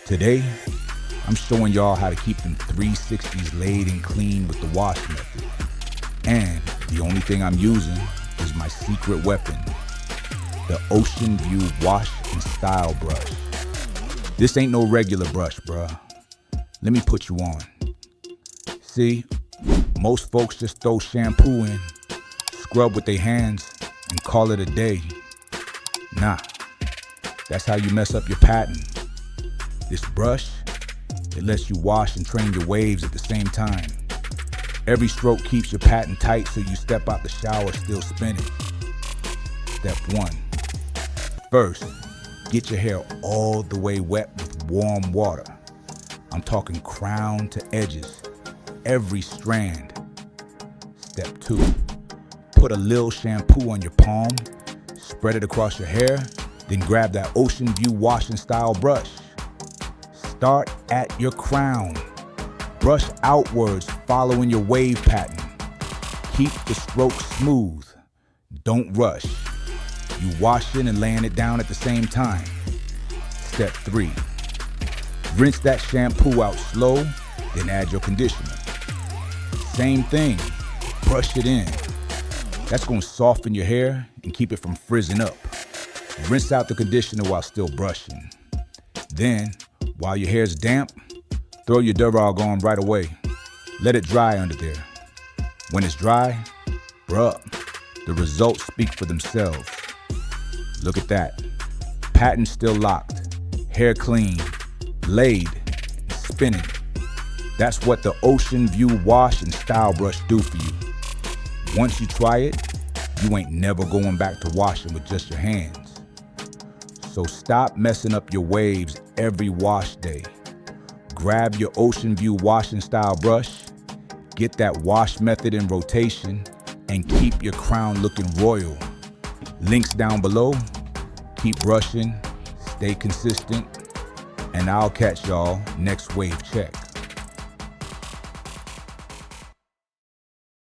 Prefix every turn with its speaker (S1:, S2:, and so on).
S1: Today, I'm showing y'all how to keep them 360s laid and clean with the wash method. And the only thing I'm using is my secret weapon, the Ocean View Wash and Style Brush. This ain't no regular brush, bruh. Let me put you on. See, most folks just throw shampoo in, scrub with their hands, and call it a day. Nah, that's how you mess up your pattern. This brush, it lets you wash and train your waves at the same time. Every stroke keeps your pattern tight so you step out the shower still spinning. Step 1. First, get your hair all the way wet with warm water. I'm talking crown to edges, every strand. Step 2. Put a little shampoo on your palm, spread it across your hair, then grab that Ocean View Wash and Style brush. Start at your crown. Brush outwards, following your wave pattern. Keep the stroke smooth. Don't rush. You washing and laying it down at the same time. Step 3. Rinse that shampoo out slow, then add your conditioner. Same thing, brush it in. That's gonna soften your hair and keep it from frizzing up. Rinse out the conditioner while still brushing. Then, while your hair's damp, throw your Durag on right away. Let it dry under there. When it's dry, bruh, the results speak for themselves. Look at that. Pattern still locked, hair clean, laid, spinning. That's what the Ocean View Wash and Style Brush do for you. Once you try it, you ain't never going back to washing with just your hands. So stop messing up your waves every wash day. Grab your Ocean View Wash and Style brush, get that wash method in rotation, and keep your crown looking royal. Links down below. Keep brushing, stay consistent, and I'll catch y'all next wave check.